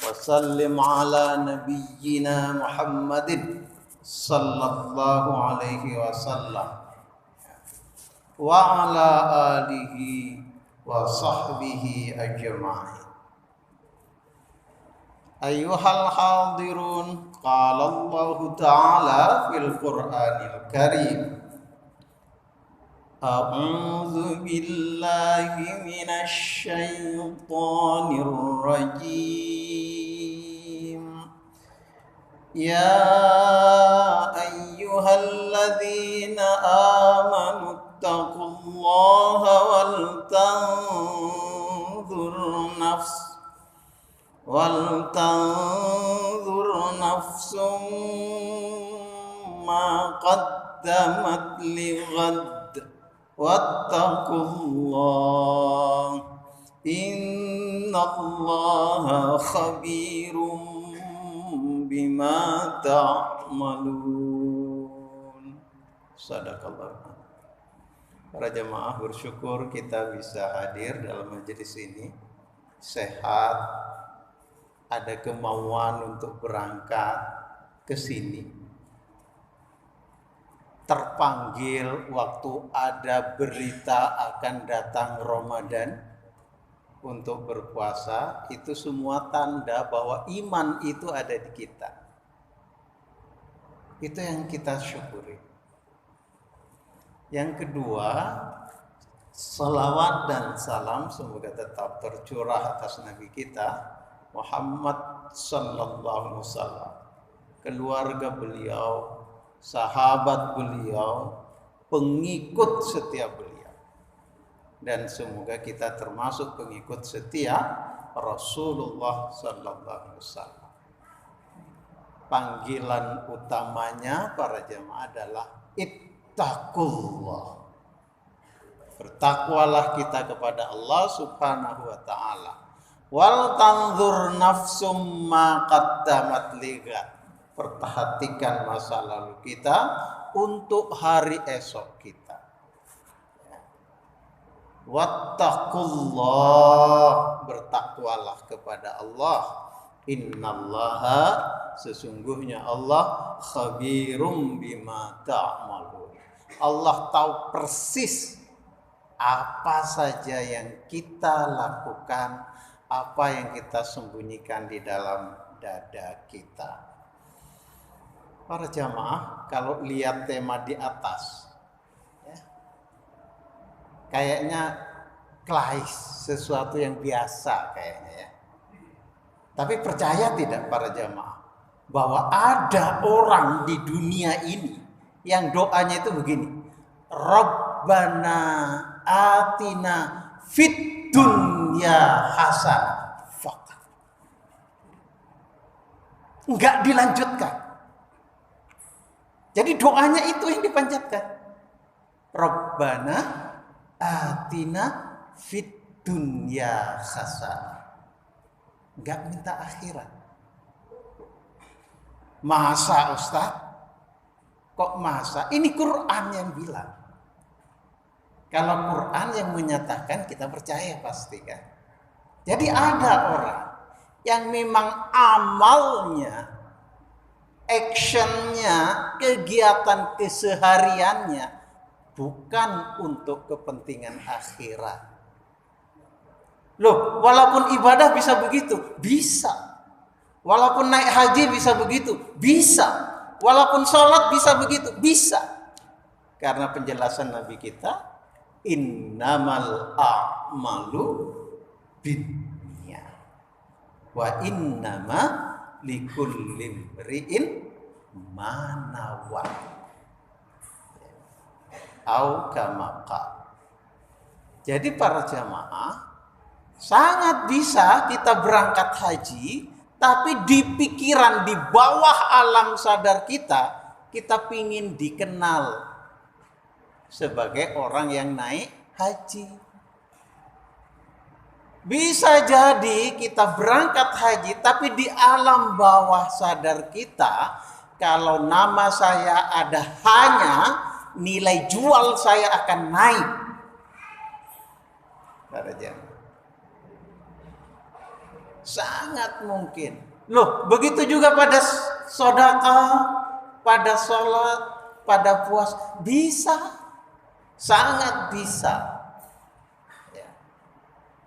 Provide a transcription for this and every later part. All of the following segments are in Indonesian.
وسلم على نبينا محمد صلى الله عليه وسلم وعلى آله وصحبه أجمعين. أيها الحاضرون، قال الله تعالى في القرآن الكريم: أعوذ بالله من الشيطان الرجيم. يا أيها الذين آمنوا اتقوا الله ولتنظر نفس ما قدمت لغد واتقوا الله إن الله خبير بما تعملون. Sadaqallah. Para jamaah bersyukur kita bisa hadir dalam majelis ini, sehat, ada kemauan untuk berangkat ke sini, terpanggil waktu ada berita akan datang Ramadan untuk berpuasa. Itu semua tanda bahwa iman itu ada di kita. Itu yang kita syukuri. Yang kedua, salawat dan salam semoga tetap tercurah atas Nabi kita Muhammad sallallahu alaihi wasallam, keluarga beliau, sahabat beliau, pengikut setia beliau, dan semoga kita termasuk pengikut setia Rasulullah sallallahu alaihi wasallam. Panggilan utamanya para jamaah adalah ittaqullah. Bertakwalah kita kepada Allah Subhanahu wa taala. Wal tanzur nafsum ma qaddamat ligad. Perhatikan masa lalu kita untuk hari esok kita. Wattaqullah, bertakwalah kepada Allah. Innallaha, sesungguhnya Allah, khabirum bima ta'malun. Allah tahu persis apa saja yang kita lakukan, apa yang kita sembunyikan di dalam dada kita. Para jamaah, kalau lihat tema di atas, ya, kayaknya klais, sesuatu yang biasa kayaknya ya. Tapi percaya tidak para jamaah bahwa ada orang di dunia ini yang doanya itu begini: Rabbana atina fid dunya hasanah. Fakat. Enggak dilanjutkan. Jadi doanya itu yang dipanjatkan. Rabbana atina fid dunya hasanah. Enggak minta akhirat. Masa Ustaz? Kok masa? Ini Quran yang bilang. Kalau Quran yang menyatakan, kita percaya pasti kan. Jadi ada orang yang memang amalnya, actionnya, kegiatan kesehariannya bukan untuk kepentingan akhirat. Loh, walaupun ibadah bisa begitu, bisa. Walaupun naik haji bisa begitu, bisa. Walaupun sholat bisa begitu, bisa. Karena penjelasan Nabi kita, innamal a'malu binniyat wa innama likulli imri'in ma nawa. Au kama qala. Jadi para jamaah, sangat bisa kita berangkat haji, tapi di pikiran, di bawah alam sadar kita, kita pingin dikenal sebagai orang yang naik haji. Bisa jadi kita berangkat haji, tapi di alam bawah sadar kita, kalau nama saya ada hanya, nilai jual saya akan naik. Sangat mungkin. Loh, begitu juga pada sedekah, pada sholat, pada puasa. Bisa. Sangat bisa. Ya.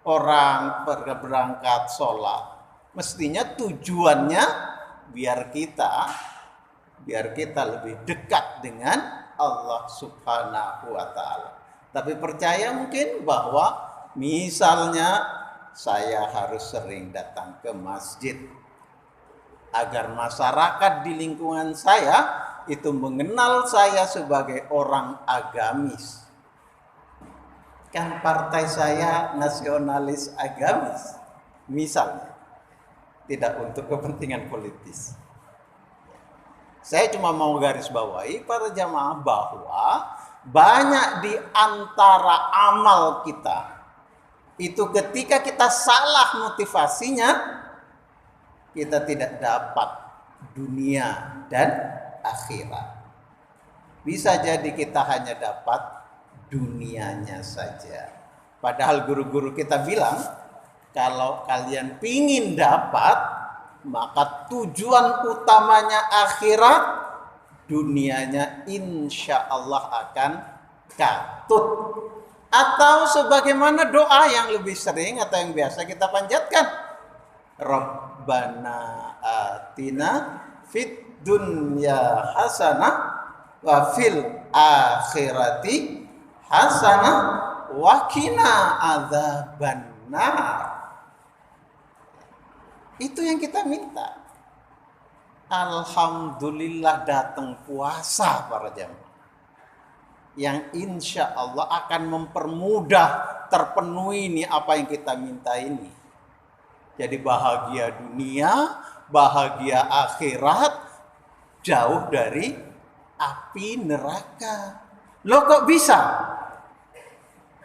Orang berangkat sholat. Mestinya tujuannya biar kita lebih dekat dengan Allah Subhanahu wa Ta'ala. Tapi percaya mungkin bahwa misalnya saya harus sering datang ke masjid agar masyarakat di lingkungan saya itu mengenal saya sebagai orang agamis. Kan partai saya nasionalis agamis, misalnya, tidak untuk kepentingan politis. Saya cuma mau garis bawahi para jamaah bahwa banyak di antara amal kita itu ketika kita salah motivasinya, kita tidak dapat dunia dan akhirat. Bisa jadi kita hanya dapat dunianya saja. Padahal guru-guru kita bilang, kalau kalian pingin dapat, maka tujuan utamanya akhirat, dunianya insya Allah akan katut. Atau sebagaimana doa yang lebih sering atau yang biasa kita panjatkan. Rabbana atina fid dunya hasanah wa fil akhirati hasanah wa qina adzabannar. Itu yang kita minta. Alhamdulillah datang puasa para jamaah, yang insya Allah akan mempermudah terpenuhi ini apa yang kita minta ini. Jadi bahagia dunia, bahagia akhirat, jauh dari api neraka. Loh kok bisa?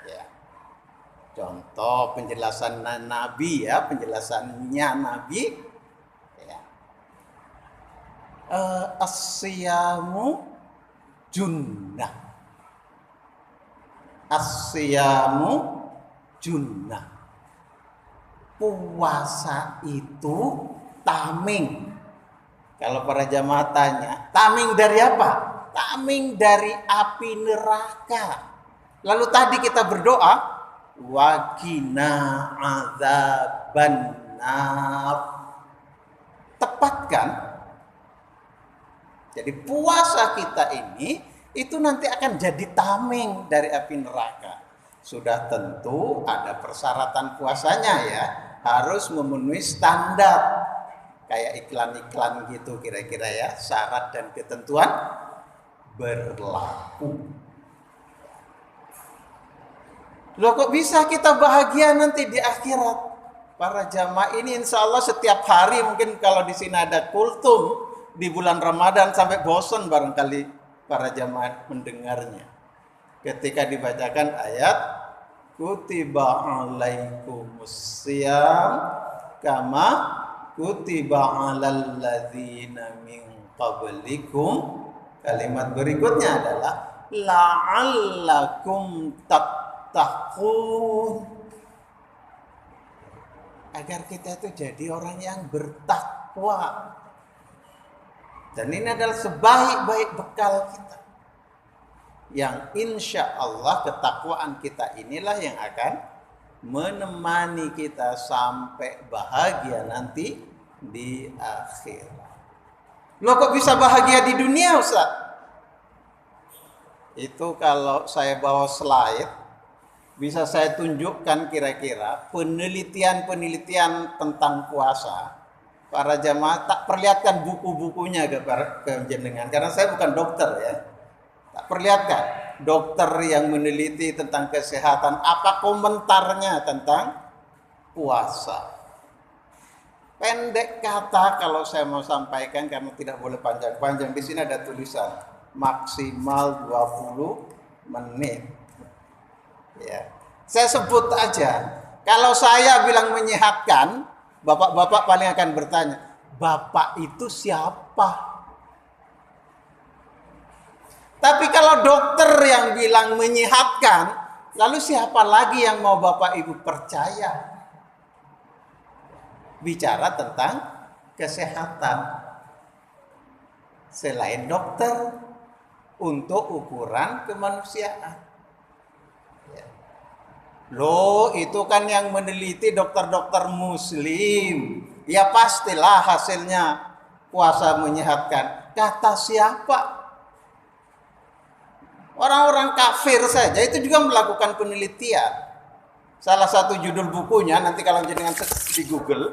Ya. Contoh penjelasan Nabi ya, penjelasannya Nabi. Ya. As-siyamu junnah. As-siyamu junnah. Puasa itu tameng. Kalau para jamaah tanya, tameng dari apa? Tameng dari api neraka. Lalu tadi kita berdoa, wa qina adzabannar. Tepat kan? Jadi puasa kita ini itu nanti akan jadi tameng dari api neraka. Sudah tentu ada persyaratan puasanya ya, harus memenuhi standar kayak iklan-iklan gitu kira-kira ya, syarat dan ketentuan berlaku. Loh kok bisa kita bahagia nanti di akhirat? Para jamaah ini insya Allah setiap hari, mungkin kalau di sini ada kultum di bulan Ramadan sampai bosan barangkali para jamaah mendengarnya. Ketika dibacakan ayat kutiba alaikumus syiyam kama kutiba alal ladzina min qablikum. Kalimat berikutnya adalah la'allakum tattaqun. Agar kita itu jadi orang yang bertakwa. Dan ini adalah sebaik-baik bekal kita. Yang insya Allah ketakwaan kita inilah yang akan menemani kita sampai bahagia nanti di akhir. Loh kok bisa bahagia di dunia Ustaz? Itu kalau saya bawa slide, bisa saya tunjukkan kira-kira penelitian-penelitian tentang puasa. Para jamaah tak perlihatkan buku-bukunya ke jenengan, karena saya bukan dokter ya. Tak perlihatkan dokter yang meneliti tentang kesehatan, apa komentarnya tentang puasa. Pendek kata kalau saya mau sampaikan, karena tidak boleh panjang-panjang. Di sini ada tulisan maksimal 20 menit. Ya. Saya sebut aja. Kalau saya bilang menyehatkan, bapak-bapak paling akan bertanya, bapak itu siapa? Tapi kalau dokter yang bilang menyehatkan, lalu siapa lagi yang mau bapak ibu percaya? bicara tentang kesehatan. Selain dokter, untuk ukuran kemanusiaan. Ya. Loh, itu kan yang meneliti dokter-dokter muslim. Ya pastilah hasilnya puasa menyehatkan. Kata siapa? Orang-orang kafir saja itu juga melakukan penelitian. Salah satu judul bukunya, nanti kalau jenengan di Google,